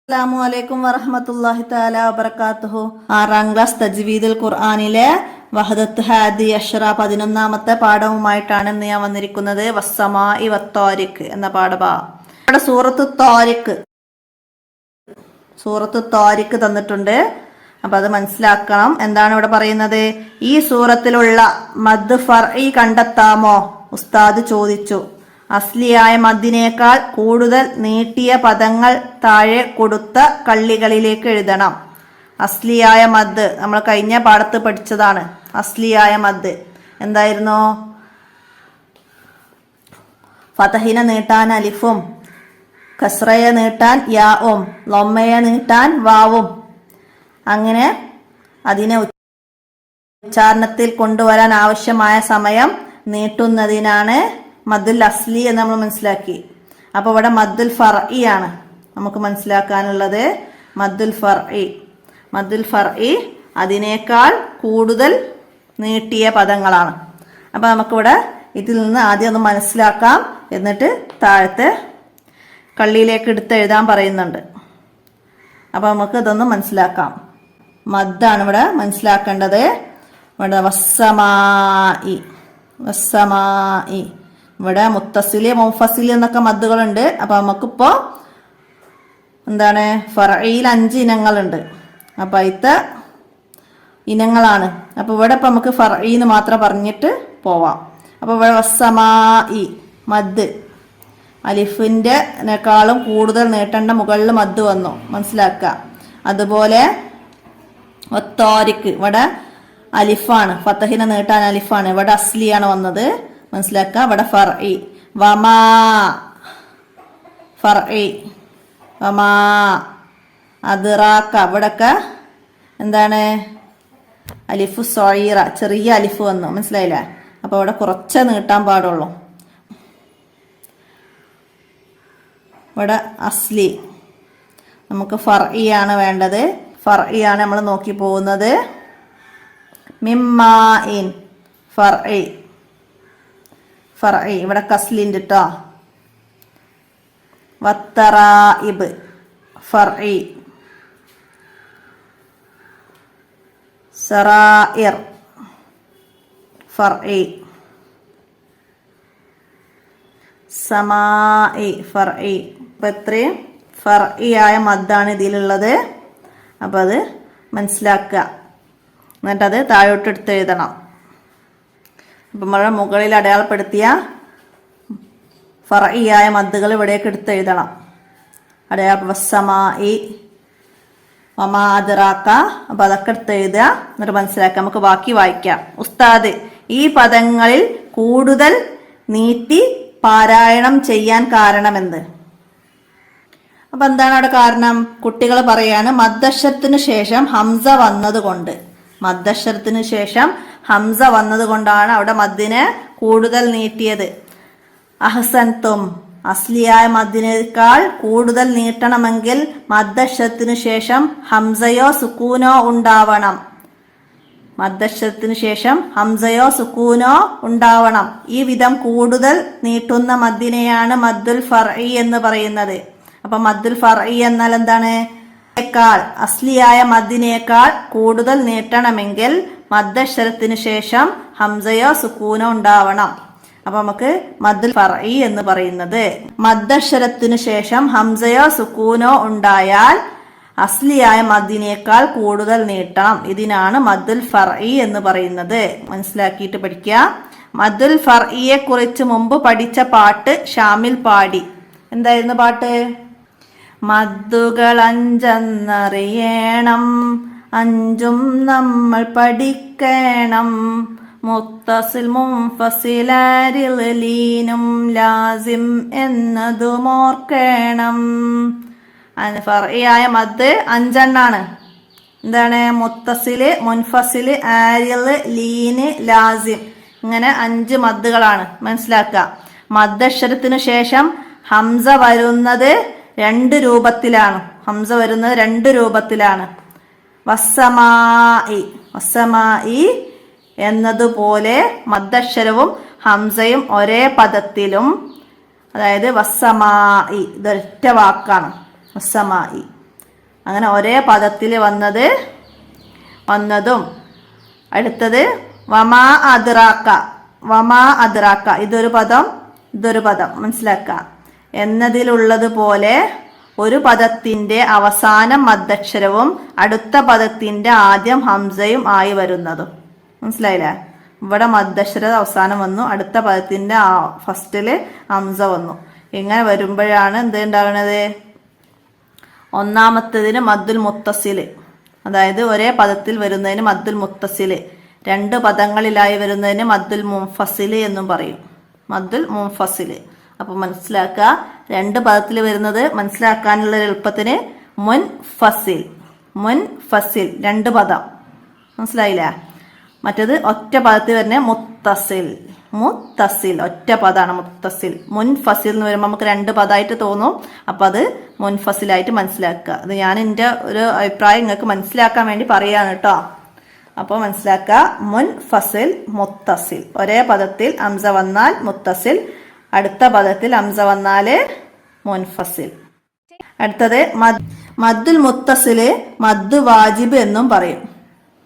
അസ്സലാമു അലൈക്കും വറഹ്മത്തുള്ളാഹി തആല വബറകാതുഹു. 6ാം ക്ലാസ് തജ്വീദുൽ ഖുർആനിലെ വഹദത്ത് ഹാദി അഷ്റ 11ാമത്തെ പാഠവുമായിട്ടാണ് ഇന്ന് ഞാൻ വന്നിരിക്കുന്നത്. വസ്സമായി വത്താരിഖ് എന്ന പാഠഭാ. ഇവിടെ സൂറത്ത് താരിഖ് തന്നിട്ടുണ്ട്. അപ്പൊ അത് മനസ്സിലാക്കണം. എന്താണ് ഇവിടെ പറയുന്നത്? ഈ സൂറത്തിലുള്ള മദ് ഫർഇ കണ്ടെത്താമോ? ഉസ്താദ് ചോദിച്ചു. അസ്ലിയായ മദ്ദിനേക്കാൾ കൂടുതൽ നീട്ടിയ പദങ്ങൾ താഴെ കൊടുത്ത കള്ളികളിലേക്ക് എഴുതണം. അസ്ലിയായ മദ് നമ്മൾ കഴിഞ്ഞ പാഠത്ത് പഠിച്ചതാണ്. അസ്ലിയായ മദ് എന്തായിരുന്നു? ഫതഹിനെ നീട്ടാൻ അലിഫും, കസ്റയെ നീട്ടാൻ യാവും, ലൊമ്മയെ നീട്ടാൻ വാവും. അങ്ങനെ അതിനെ ഉച്ചാരണത്തിൽ കൊണ്ടുവരാൻ ആവശ്യമായ സമയം നീട്ടുന്നതിനാണ് മദ്ദുൽ അസ്ലി എന്ന് നമ്മൾ മനസ്സിലാക്കി. അപ്പൊ ഇവിടെ മദ്ദുൽ ഫർഇ ആണ് നമുക്ക് മനസ്സിലാക്കാനുള്ളത്. മദ്ദുൽ ഫർഇ അതിനേക്കാൾ കൂടുതൽ നീട്ടിയ പദങ്ങളാണ്. അപ്പൊ നമുക്കിവിടെ ഇതിൽ നിന്ന് ആദ്യം ഒന്ന് മനസ്സിലാക്കാം, എന്നിട്ട് താഴത്തെ കള്ളിയിലേക്ക് എടുത്ത് എഴുതാൻ പറയുന്നുണ്ട്. അപ്പൊ നമുക്ക് ഇതൊന്ന് മനസ്സിലാക്കാം. മദ്ദാണ് ഇവിടെ മനസ്സിലാക്കേണ്ടത്. ഇവിടെ വസ്സമായി, ഇവിടെ മുത്തസില് മുഫസില് എന്നൊക്കെ മദ്ദുകളുണ്ട്. അപ്പൊ നമുക്കിപ്പോ എന്താണ്, ഫർഇയിൽ 5 ഇനങ്ങളുണ്ട്. അപ്പൊ അതിത്തെ ഇനങ്ങളാണ്. അപ്പൊ ഇവിടെ ഇപ്പൊ നമുക്ക് ഫർഇന്ന് മാത്രം പറഞ്ഞിട്ട് പോവാം. അപ്പൊ ഇവിടെ വസ്സമായി മദ് അലിഫിൻ്റെക്കാളും കൂടുതൽ നീട്ടേണ്ട മുകളിൽ മദ് വന്നു, മനസ്സിലാക്കുക. അതുപോലെ ഒത്താരിക്ക് ഇവിടെ അലിഫാണ്, ഫതഹിനെ നീട്ടാൻ അലിഫാണ്. ഇവിടെ അസ്ലിയാണ് വന്നത്, മനസ്സിലാക്കുക. ഇവിടെ ഫർഇ വമാ അദ്റാക ഇവിടൊക്കെ എന്താണ്, അലിഫു സോയിറ ചെറിയ അലിഫ് വന്നു, മനസ്സിലായില്ലേ? അപ്പൊ ഇവിടെ കുറച്ചേ നീട്ടാൻ പാടുള്ളൂ. ഇവിടെ അസ്ലി നമുക്ക് ഫർഇ ആണ് വേണ്ടത്. ഫർഇ ആണ് നമ്മൾ നോക്കി പോകുന്നത്. മിമ്മാഇൻ ഫർഇ ഇവിടെ കസ്ലിൻ്റെ ട്ടോ. വത്തറായിബ് ഫർഇ, സറായിർ ഫർഇ, സമായി ഫർഇ. അപ്പൊ ഇത്രയും ഫർഇ ആയ മദ്ദാണ് ഇതിലുള്ളത്. അപ്പൊ അത് മനസ്സിലാക്കുക, എന്നിട്ടത് താഴോട്ട് എടുത്ത് എഴുതണം. അപ്പം നമ്മൾ മുകളിൽ അടയാളപ്പെടുത്തിയ ഫർഇ ആയ മദ്ദുകൾ ഇവിടേക്ക് എടുത്ത് എഴുതണം. വസ്സമായി വമാ അദ്റാക. അപ്പൊ അതൊക്കെ എടുത്ത് എഴുതുക, എന്നിട്ട് മനസ്സിലാക്കുക. നമുക്ക് ബാക്കി വായിക്കാം. ഉസ്താദ്, ഈ പദങ്ങളിൽ കൂടുതൽ നീട്ടി പാരായണം ചെയ്യാൻ കാരണമെന്ത്? അപ്പൊ എന്താണ് അവിടെ കാരണം? കുട്ടികൾ പറയാണ് മദ്ദക്ഷരത്തിന് ശേഷം ഹംസ വന്നതുകൊണ്ട്. മദ്ദക്ഷരത്തിന് ശേഷം ഹംസ വന്നതുകൊണ്ടാണ് അവിടെ മദ്ദിനെ കൂടുതൽ നീട്ടിയത്. അഹ്സൻതും അസ്ലിയായ മദ്ദിനേക്കാൾ കൂടുതൽ നീട്ടണമെങ്കിൽ മദ്ദക്ഷരത്തിന് ശേഷം ഹംസയോ സുക്കൂനോ ഉണ്ടാവണം. മദ്ദക്ഷരത്തിന് ശേഷം ഹംസയോ സുക്കൂനോ ഉണ്ടാവണം. ഈ വിധം കൂടുതൽ നീട്ടുന്ന മദ്ദിനെയാണ് മദ്ദുൽ ഫർഇ എന്ന് പറയുന്നത്. അപ്പൊ മദ്ദുൽ ഫർഇ എന്നാൽ എന്താണ്? അസ്ലിയായ മദ്ദിനേക്കാൾ കൂടുതൽ നീട്ടണമെങ്കിൽ മദ്ദക്ഷരത്തിന് ശേഷം ഹംസയോ സുക്കൂനോ ഉണ്ടാവണം. അപ്പൊ നമുക്ക് മദ്ദുൽ ഫർഇ എന്ന് പറയുന്നത്, മദ്ദക്ഷരത്തിന് ശേഷം ഹംസയോ സുക്കൂനോ ഉണ്ടായാൽ അസ്ലിയായ മദ്ദിനേക്കാൾ കൂടുതൽ നീട്ടണം. ഇതിനാണ് മദ്ദുൽ ഫർഇ എന്ന് പറയുന്നത്. മനസ്സിലാക്കിയിട്ട് പഠിക്കുക. മദ്ദുൽ ഫർഇയെ കുറിച്ച് മുമ്പ് പഠിച്ച പാട്ട് ഷാമിൽ പാടി. എന്തായിരുന്നു പാട്ട്? മദ്ദുകൾ 5 5 നമ്മൾ പഠിക്കണം. മുത്തസിൽ മുൻഫസിൽ ആരിൽ ലീനും ലാസിം എന്നതും ഓർക്കണം. ഫർഇയായ മദ് 5 എന്താണ്? മുത്തസില്, മുൻഫസില്, ആരില്, ലീന്, ലാസിം. ഇങ്ങനെ 5 മദ്ദുകളാണ്, മനസ്സിലാക്കുക. മദ്ദക്ഷരത്തിനു ശേഷം ഹംസ വരുന്നത് 2 രൂപത്തിലാണ്. വസ്സമായി എന്നതുപോലെ മദ്ദക്ഷരവും ഹംസയും ഒരേ പദത്തിലും, അതായത് വസ്സമായി ഇതൊറ്റ വാക്കാണ്. വസ്സമായി അങ്ങനെ ഒരേ പദത്തിൽ വന്നതും. അടുത്തത് വമാ അദ്റാക്ക. വമാ അദ്റാക്ക, ഇതൊരു പദം മനസ്സിലാക്കുക. എന്നതിലുള്ളതുപോലെ ഒരു പദത്തിന്റെ അവസാനം മദ്ദക്ഷരവും അടുത്ത പദത്തിന്റെ ആദ്യം ഹംസയും ആയി വരുന്നതും. മനസ്സിലായില്ലേ? ഇവിടെ മദ്ദക്ഷര അവസാനം വന്നു, അടുത്ത പദത്തിന്റെ ഫസ്റ്റില് ഹംസ വന്നു. ഇങ്ങനെ വരുമ്പോഴാണ് എന്ത് ഉണ്ടാകുന്നത്? ഒന്നാമത്തേതിന് മദ്ദുൽ മുത്തസില്, അതായത് ഒരേ പദത്തിൽ വരുന്നതിന് മദ്ദുൽ മുത്തസില്, രണ്ട് പദങ്ങളിലായി വരുന്നതിന് മദ്ദുൽ മുൻഫസില് എന്നും പറയും. മദ്ദുൽ മുൻഫസില്. അപ്പൊ മനസ്സിലാക്കുക, രണ്ട് പദത്തിൽ വരുന്നത് മനസ്സിലാക്കാനുള്ള എളുപ്പത്തിന് മുൻഫസിൽ രണ്ട് പദം. മനസ്സിലായില്ല? മറ്റേത് ഒറ്റ പദത്തിൽ വരുന്ന മുത്തസിൽ ഒറ്റ പദമാണ് മുത്തസിൽ. മുൻഫസിൽ എന്ന് വരുമ്പോൾ നമുക്ക് രണ്ട് പദമായിട്ട് തോന്നും. അപ്പൊ അത് മുൻഫസിലായിട്ട് മനസ്സിലാക്കുക. അത് ഞാൻ എൻ്റെ ഒരു അഭിപ്രായം നിങ്ങൾക്ക് മനസ്സിലാക്കാൻ വേണ്ടി പറയാണ് കേട്ടോ. അപ്പോൾ മനസ്സിലാക്കുക, മുൻഫസിൽ മുത്തസിൽ. ഒരേ പദത്തിൽ ഹംസ വന്നാൽ മുത്തസിൽ, അടുത്ത പദത്തിൽ ഹംസ വന്നാല് മുൻഫസിൽ. അടുത്തത് മദ്ദുൽ മുത്തസില് മദ്ദ് വാജിബ് എന്നും പറയും.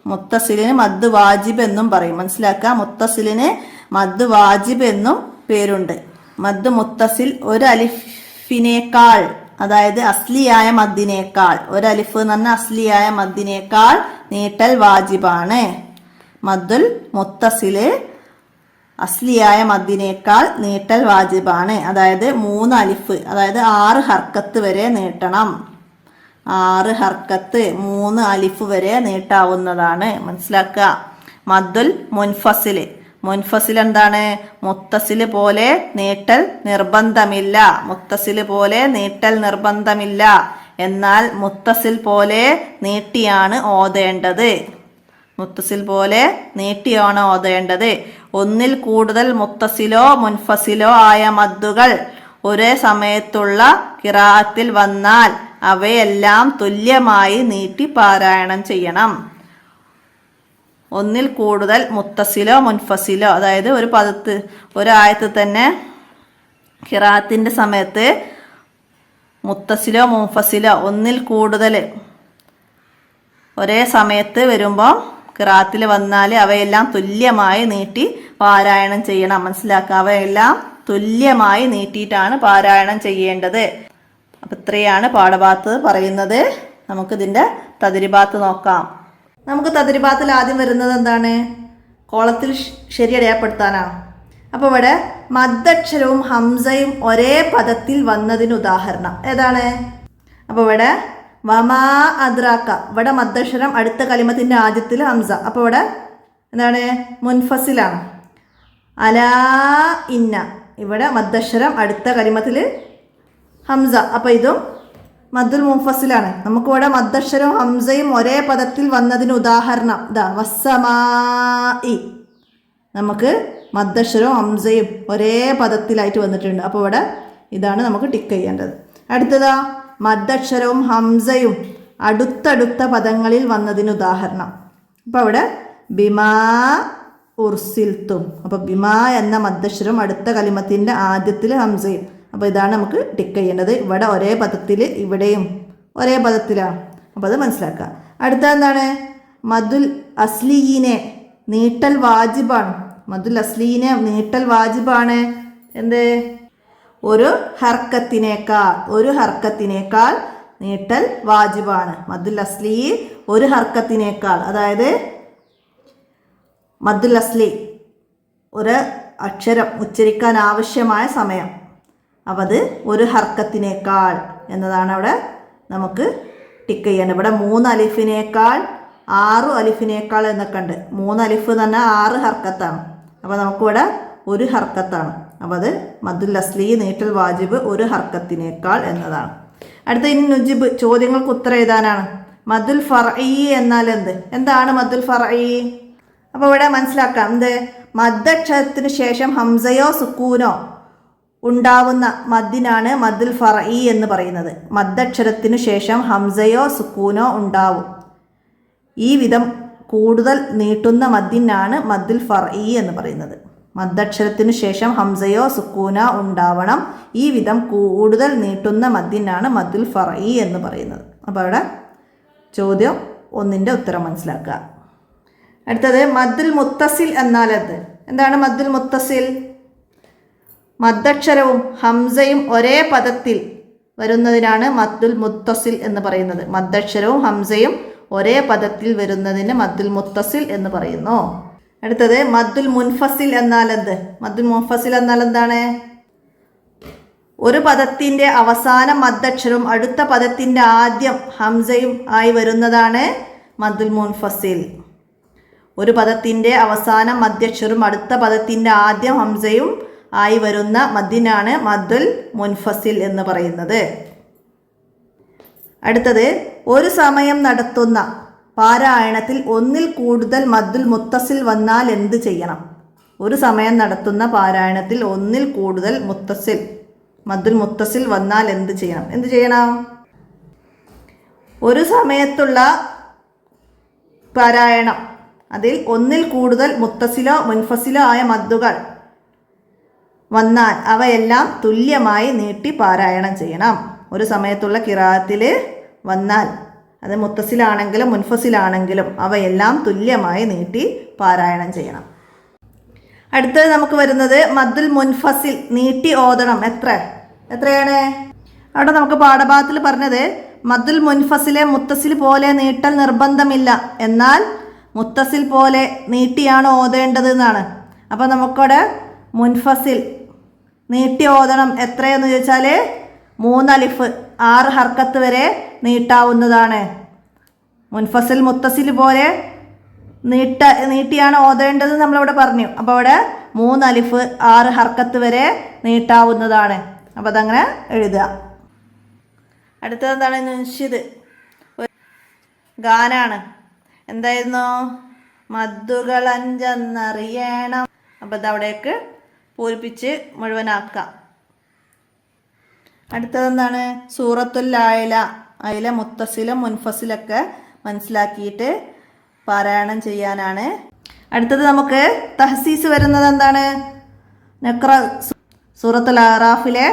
മുത്തസിലിന് മദ്ദ് വാജിബ് എന്നും പറയും. മനസ്സിലാക്കുക, മുത്തസിലിന് മദ്ദ് വാജിബ് എന്നും പേരുണ്ട്. മദ്ദ് മുത്തസിൽ ഒരു അലിഫിനേക്കാൾ, അതായത് അസ്ലിയായ മദ്ദിനേക്കാൾ, ഒരു അലിഫ് എന്ന് പറഞ്ഞാൽ അസ്ലിയായ മദ്ദിനേക്കാൾ നീട്ടൽ വാജിബാണ്. മദ്ദുൽ മുത്തസില് അസ്ലിയായ മദ്ദിനേക്കാൾ നീട്ടൽ വാജിബാണ്. അതായത് 3 അലിഫ്, അതായത് 6 ഹർക്കത്ത് വരെ നീട്ടണം. 6 ഹർക്കത്ത് 3 അലിഫ് വരെ നീട്ടാവുന്നതാണ്. മനസ്സിലാക്കുക. മദ്ദുൽ മുൻഫസില് എന്താണ്? മുത്തസില് പോലെ നീട്ടൽ നിർബന്ധമില്ല. എന്നാൽ മുത്തസിൽ പോലെ നീട്ടിയാണ് ഓതേണ്ടത്. ഒന്നിൽ കൂടുതൽ മുത്തസിലോ മുൻഫസിലോ ആയ മദ്ദുകൾ ഒരേ സമയത്തുള്ള ഖിറാഅത്തിൽ വന്നാൽ അവയെല്ലാം തുല്യമായി നീട്ടി പാരായണം ചെയ്യണം. ഒന്നിൽ കൂടുതൽ മുത്തസിലോ മുൻഫസിലോ, അതായത് ഒരു ആയത്ത് തന്നെ ഖിറാഅത്തിന്റെ സമയത്ത് മുത്തസിലോ മുൻഫസിലോ ഒന്നിൽ കൂടുതൽ ഒരേ സമയത്ത് വരുമ്പോൾ ഖിറാഅത്തിൽ വന്നാൽ അവയെല്ലാം തുല്യമായി നീട്ടി പാരായണം ചെയ്യണം. മനസ്സിലാക്കുക, അവയെല്ലാം തുല്യമായി നീട്ടിയിട്ടാണ് പാരായണം ചെയ്യേണ്ടത്. അപ്പൊ ഇത്രയാണ് പാഠഭാഗത്ത് പറയുന്നത്. നമുക്കിതിന്റെ തദ്രിബാത്ത് നോക്കാം. നമുക്ക് തദ്രിബാത്തിൽ ആദ്യം വരുന്നത് എന്താണ്? കോളത്തിൽ ശരി അടയാളപ്പെടുത്താനാണ്. അപ്പോൾ ഇവിടെ മദ്ദക്ഷരവും ഹംസയും ഒരേ പദത്തിൽ വന്നതിന് ഉദാഹരണം ഏതാണ്? അപ്പോൾ ഇവിടെ വമാ അദ്റാക്ക, ഇവിടെ മദ്ദക്ഷരം അടുത്ത കലിമത്തിന്റെ ആദ്യത്തിൽ ഹംസ. അപ്പോൾ ഇവിടെ എന്താണ്? മുൻഫസിലാണ്. അലാ ഇന്ന, ഇവിടെ മദ്ദക്ഷരം അടുത്ത കലിമത്തിൽ ഹംസ. അപ്പോൾ ഇതും മദ്ദുൽ മുൻഫസിലാണ്. നമുക്കിവിടെ മദ്ദക്ഷരവും ഹംസയും ഒരേ പദത്തിൽ വന്നതിന് ഉദാഹരണം വസ്സമായി. നമുക്ക് മദ്ദക്ഷരവും ഹംസയും ഒരേ പദത്തിലായിട്ട് വന്നിട്ടുണ്ട്. അപ്പോൾ ഇവിടെ ഇതാണ് നമുക്ക് ടിക്ക് ചെയ്യേണ്ടത്. അടുത്തതാ മദ്ദക്ഷരവും ഹംസയും അടുത്തടുത്ത പദങ്ങളിൽ വന്നതിന് ഉദാഹരണം. അപ്പോൾ അവിടെ ബിമാ ഉർസിൽത്തും. അപ്പോൾ ബിമാ എന്ന മദ്ദക്ഷരം അടുത്ത കലിമത്തിന്റെ ആദ്യത്തിൽ ഹംസയും. അപ്പോൾ ഇതാണ് നമുക്ക് ടിക്ക് ചെയ്യേണ്ടത്. ഇവിടെ ഒരേ പദത്തിൽ, ഇവിടെയും ഒരേ പദത്തിലാണ്. അപ്പോൾ അത് മനസ്സിലാക്കുക. അടുത്ത എന്താണ്? മദ്ദുൽ അസ്ലീനെ നീട്ടൽ വാജിബാണ്. മദ്ദുൽ അസ്ലീനെ നീട്ടൽ വാജിബാണ്. എന്ത്? ഒരു ഹർക്കത്തിനേക്കാൾ നീട്ടൽ വാജിബാണ്. മദ്ദുൽ അസ്ലി ഒരു ഹർക്കത്തിനേക്കാൾ, അതായത് മദ്ദുൽ അസ്ലി ഒരു അക്ഷരം ഉച്ചരിക്കാൻ ആവശ്യമായ സമയം, അപ്പം അത് ഒരു ഹർക്കത്തിനേക്കാൾ എന്നതാണ് അവിടെ നമുക്ക് ടിക്ക് ചെയ്യേണ്ടത്. ഇവിടെ 3 അലിഫിനേക്കാൾ 6 അലിഫിനേക്കാൾ എന്നൊക്കെ ഉണ്ട്. 3 അലിഫ് എന്ന് പറഞ്ഞാൽ 6 ഹർക്കത്താണ്. അപ്പോൾ നമുക്കിവിടെ ഒരു ഹർക്കത്താണ്. അപ്പോൾ അത് മദ്ദുൽ അസ്ലി നീട്ടൽ വാജിബ് ഒരു ഹർക്കത്തിനേക്കാൾ എന്നതാണ്. അടുത്ത ഇനി നുജിബ്, ചോദ്യങ്ങൾക്ക് ഉത്തരം എഴുതാനാണ്. മദ്ദുൽ ഫർഈ എന്നാൽ എന്താണ് മദ്ദുൽ ഫർഈ? അപ്പോൾ ഇവിടെ മനസ്സിലാക്കാം. മദ്ദക്ഷരത്തിന് ശേഷം ഹംസയോ സുക്കൂനോ ഉണ്ടാവുന്ന മദ്ദിനാണ് മദ്ദുൽ ഫർഈ എന്ന് പറയുന്നത്. മദ്ദക്ഷരത്തിനു ശേഷം ഹംസയോ സുക്കൂനോ ഉണ്ടാവും. ഈ വിധം കൂടുതൽ നീട്ടുന്ന മദ്ദിനാണ് മദ്ദുൽ ഫർഈ എന്ന് പറയുന്നത്. മദ്ദക്ഷരത്തിനു ശേഷം ഹംസയോ സുക്കൂനോ ഉണ്ടാവണം. ഈ വിധം കൂടുതൽ നീട്ടുന്ന മദ്ദിനാണ് മദ്ദുൽ ഫർഈ എന്ന് പറയുന്നത്. അപ്പോൾ അവിടെ ചോദ്യം 1ൻ്റെ ഉത്തരം മനസ്സിലാക്കുക. അടുത്തത് മദ്ദുൽ മുത്തസിൽ എന്നാൽ എന്താണ് മദ്ദുൽ മുത്തസിൽ? മദ്ദക്ഷരവും ഹംസയും ഒരേ പദത്തിൽ വരുന്നതിനാണ് മദ്ദുൽ മുത്തസിൽ എന്ന് പറയുന്നത്. മദ്ദക്ഷരവും ഹംസയും ഒരേ പദത്തിൽ വരുന്നതിന് മദ്ദുൽ മുത്തസിൽ എന്ന് പറയുന്നു. അടുത്തത് മദ്ദുൽ മുൻഫസിൽ എന്നാൽ മദ്ദുൽ മുൻഫസിൽ എന്നാൽ എന്താണ്? ഒരു പദത്തിൻ്റെ അവസാനം മദ്ദക്ഷരവും അടുത്ത പദത്തിൻ്റെ ആദ്യം ഹംസയും ആയി വരുന്നതാണ് മദ്ദുൽ മുൻഫസിൽ. ഒരു പദത്തിൻ്റെ അവസാനം മദ്ദക്ഷരവും അടുത്ത പദത്തിൻ്റെ ആദ്യം ഹംസയും ആയി വരുന്ന മദ്ദിനാണ് മദ്ദുൽ മുൻഫസിൽ എന്ന് പറയുന്നത്. അടുത്തത് ഒരു സമയം നടത്തുന്ന പാരായണത്തിൽ ഒന്നിൽ കൂടുതൽ മദ്ദുൽ മുത്തസിൽ വന്നാൽ എന്ത് ചെയ്യണം? ഒരു സമയം നടത്തുന്ന പാരായണത്തിൽ ഒന്നിൽ കൂടുതൽ മദ്ദുൽ മുത്തസിൽ വന്നാൽ എന്ത് ചെയ്യണം? ഒരു സമയത്തുള്ള പാരായണം, അതിൽ ഒന്നിൽ കൂടുതൽ മുത്തസിലോ മുൻഫസിലോ ആയ മദ്ദുകൾ വന്നാൽ അവയെല്ലാം തുല്യമായി നീട്ടി പാരായണം ചെയ്യണം. ഒരു സമയത്തുള്ള ഖിറാഅത്തിൽ വന്നാൽ അത് മുത്തസിലാണെങ്കിലും മുൻഫസിലാണെങ്കിലും അവയെല്ലാം തുല്യമായി നീട്ടി പാരായണം ചെയ്യണം. അടുത്തത് നമുക്ക് വരുന്നത് മദ്ദുൽ മുൻഫസിൽ നീട്ടി ഓതണം. എത്രയാണ്? അവിടെ നമുക്ക് പാഠഭാഗത്തിൽ പറഞ്ഞത് മദ്ദുൽ മുൻഫസിലെ മുത്തസിൽ പോലെ നീട്ടൽ നിർബന്ധമില്ല, എന്നാൽ മുത്തസിൽ പോലെ നീട്ടിയാണ് ഓതേണ്ടത് എന്നാണ്. അപ്പോൾ നമുക്കവിടെ മുൻഫസിൽ നീട്ടി ഓതണം എത്രയെന്ന് ചോദിച്ചാൽ 3 അലിഫ് 6 ഹർക്കത്ത് വരെ നീട്ടാവുന്നതാണ്. മുൻഫസിൽ മുത്തസിൽ പോലെ നീട്ടിയാണ് ഓതേണ്ടത് നമ്മളിവിടെ പറഞ്ഞു. അപ്പോൾ അവിടെ 3 അലിഫ് 6 ഹർക്കത്ത് വരെ നീട്ടാവുന്നതാണ്. അപ്പോൾ അതങ്ങനെ എഴുതുക. അടുത്തത് എന്താണ്? മുൻഷിദ് ഗാനാണ്. എന്തായിരുന്നു? മദ്ദുകൾ 5 അപ്പോൾ ഇതവിടേക്ക് പൂരിപ്പിച്ച് മുഴുവനാക്കാം. അടുത്തതെന്താണ്? സൂറത്തുൽ ആയില. അതിലെ മുത്തസിലും മുൻഫസിലൊക്കെ മനസ്സിലാക്കിയിട്ട് പാരായണം ചെയ്യാനാണ്. അടുത്തത് നമുക്ക് തഹ്സീസ് വരുന്നത് എന്താണ്? നഖ്റ സൂറത്തുൽ അറാഫിലെ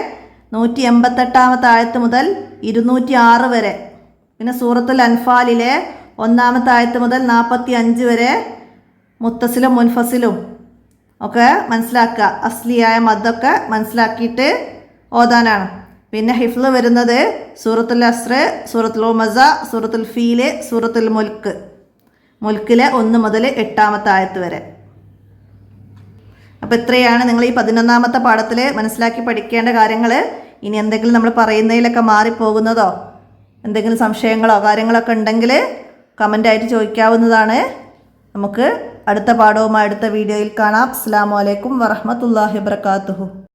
188 ആയത്ത് മുതൽ 206 വരെ, പിന്നെ സൂറത്തുൽ അൻഫാലിലെ 1 ആയത്ത് മുതൽ 45 വരെ മുത്തസിലും മുൻഫസിലും ഒക്കെ മനസ്സിലാക്കുക. അസ്ലിയായ മദ്ദൊക്കെ മനസ്സിലാക്കിയിട്ട് ഓതാനാണ്. പിന്നെ ഹിഫ്ള് വരുന്നത് സൂറത്തുൽ അസ്ർ, സൂറത്തുൽ ഹുമസ, സൂറത്തുൽ ഫീല്, സൂറത്തുൽ മുൽക്കിലെ 1 മുതൽ 8 ആയത്ത് വരെ. അപ്പോൾ ഇത്രയാണ് നിങ്ങൾ ഈ 11ാമത്തെ പാഠത്തിൽ മനസ്സിലാക്കി പഠിക്കേണ്ട കാര്യങ്ങൾ. ഇനി എന്തെങ്കിലും നമ്മൾ പറയുന്നതിലൊക്കെ മാറിപ്പോകുന്നതോ എന്തെങ്കിലും സംശയങ്ങളോ കാര്യങ്ങളൊക്കെ ഉണ്ടെങ്കിൽ കമൻ്റായിട്ട് ചോദിക്കാവുന്നതാണ്. നമുക്ക് അടുത്ത പാഠവുമായി അടുത്ത വീഡിയോയിൽ കാണാം. അസ്സലാമു അലൈക്കും വറഹ്മത്തുള്ളാഹി വബറകാതുഹു.